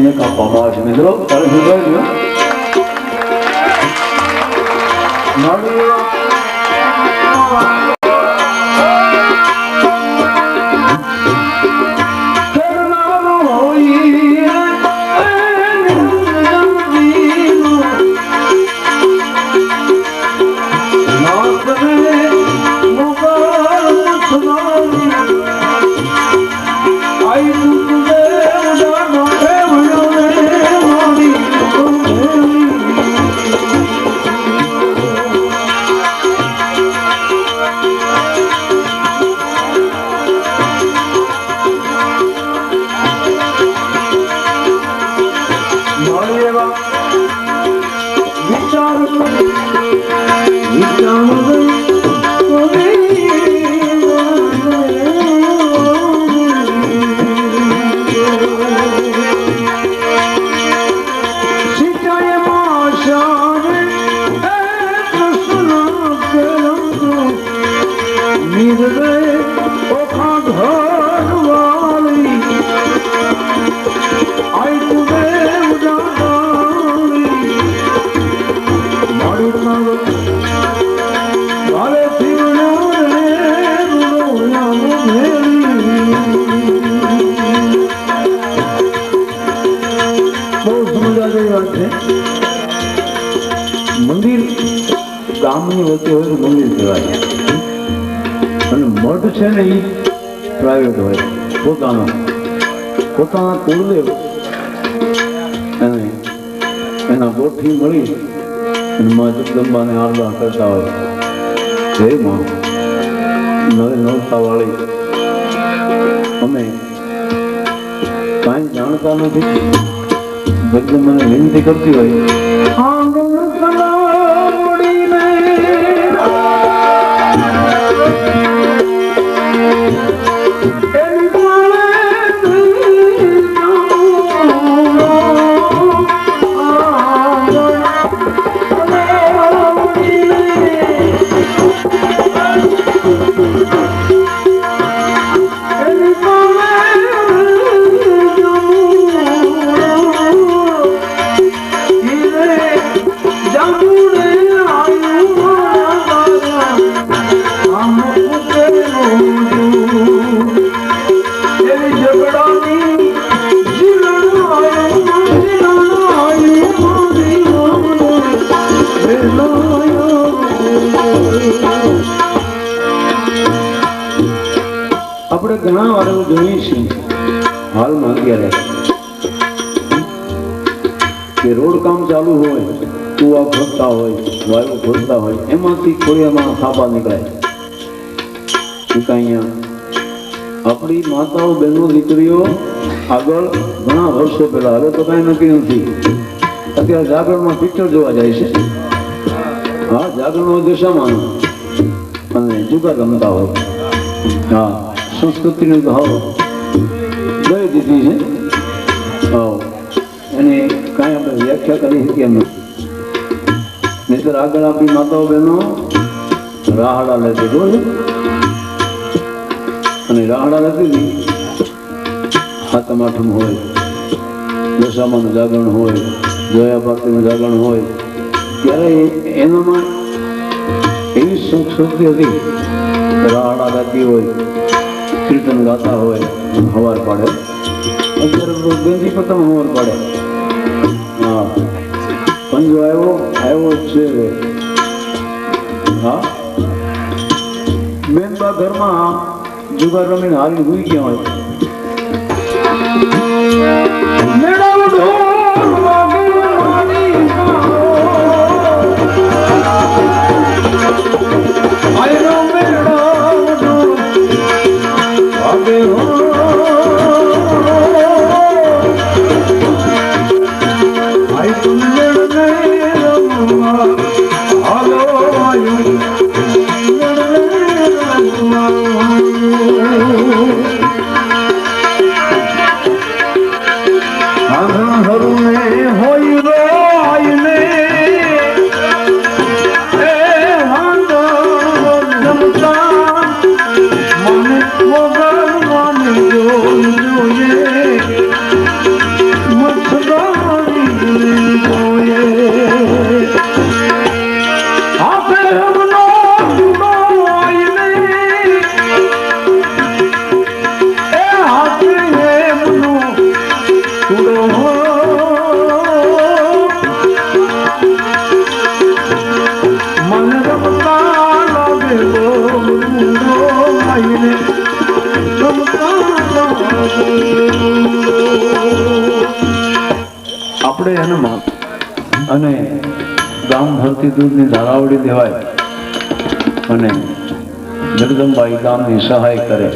એક આપવામાં આવે છે મિત્રો. તારે શું કહ્યું? મંદિર ગામની વચ્ચે હોય તો મંદિર કહેવાય અને મઠ છે ને એ પ્રાઇવેટ હોય, પોતાના કુળદેવ અને એના ગોઠી મળી અને મા જગદંબાને આરડા કરતા હોય. હે માં નવતા વાળી અમે કાંઈ જાણતા નથી, જગદંબાને વિનંતી કરતી હોય આપણે ઘણા વાર એવું જોઈએ છીએ હાલમાં અત્યારે કે રોડ કામ ચાલુ હોય, કુવા ખોદતા હોય, વાયુ ખોદતા હોય, એમાંથી ખોડિયામાં થાપા નીકળે. આપણી માતાઓ બહેનો દીકરીઓ આગળ ઘણા વર્ષો પહેલા, હવે તો કઈ નક્કી નથી, અત્યારે જાગરણમાં પિક્ચર જોવા જાય છે. હા, જાગરણ દશામાં અને જુગાર રમતા હોય. હા, સંસ્કૃતિનો ભાવ ગઈ દીધી છે. એને કાંઈ આપણે વ્યાખ્યા કરી શકીએ એમ નથી. નહીંતર આગળ આપણી માતાઓ બહેનો રાહડા લેતી જોયું, અને રાહડા લેતી હતી. હાથમ આઠમ હોય, દશામાનું જાગરણ હોય, જોયા પાર્ટીનું જાગરણ હોય, ત્યારે એનામાં એવી સુખ સુખી હતી. રાડા ગાતી હોય, કીર્તન ગાતા હોય, હવાર પડે. અત્યારે ગંજી પતંગ હવાર પડે. હા, પંજો આવ્યો છે. હા, બેનબા ઘરમાં જુગાર રમીને હાલી હુઈ ગયા હોય. આપણે એને અને ગામ ભરતી દૂધની ધારાવડી દેવાય અને જગદંબાઈ ગામની સહાય કરે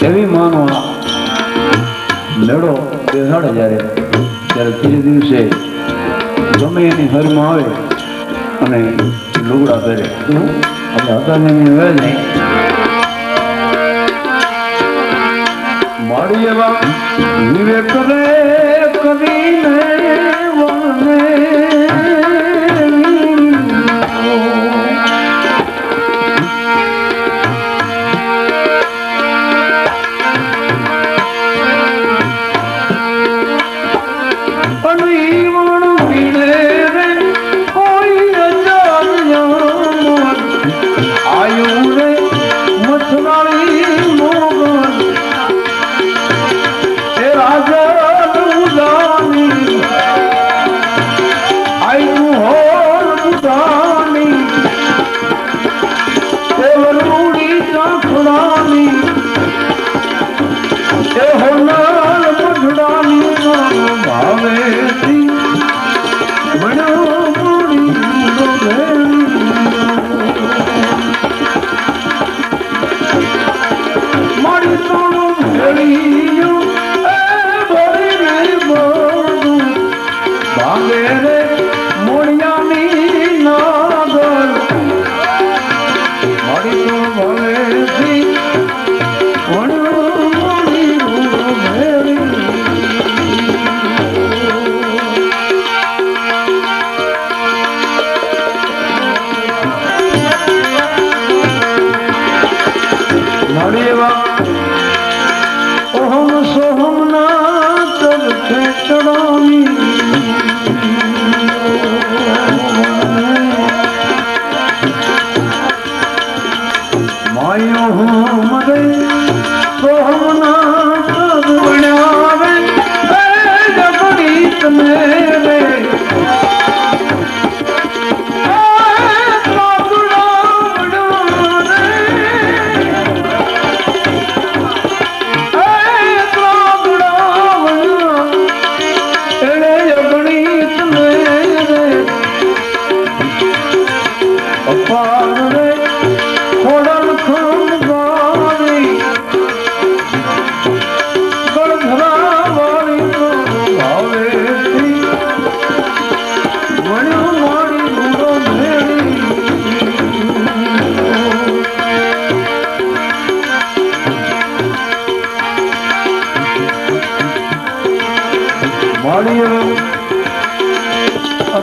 એવી માનો મેળો બેસાડે ત્યારે ત્રીજે દિવસે ગમે એની ઘરમાં આવે અને લુગડા પહેરે. આપણે હતા એની હવે નહીં મારી એવા વિવેક રે કરીને વને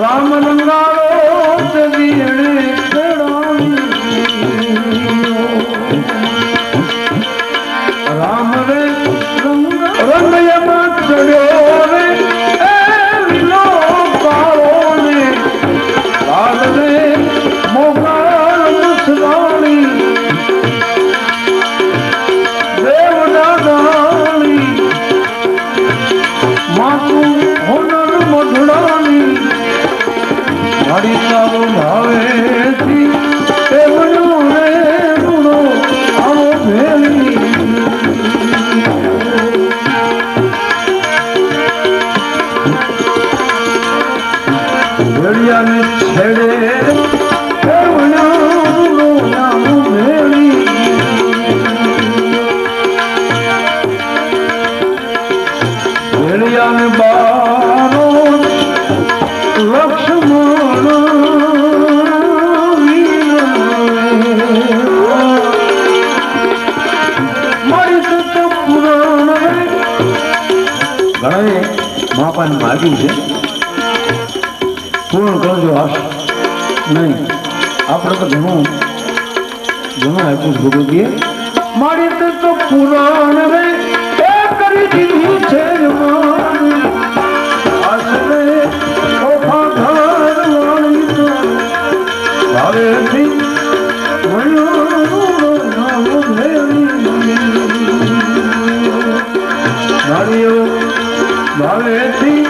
રામ રંગાળો રામ રે રંગયમાં ચડ્યો રે લીલો કાળો ને લાલ રે મોગા ભૈયા ને બારો ઘણાએ માપાને માગ્યું છે પૂર્ણ કરજો આશ નહીં આપણે તો ઘણું આપ્યું ભગવતીએ મારી તો પુરાણ રે એ કરી દીધું છે ભાવેથી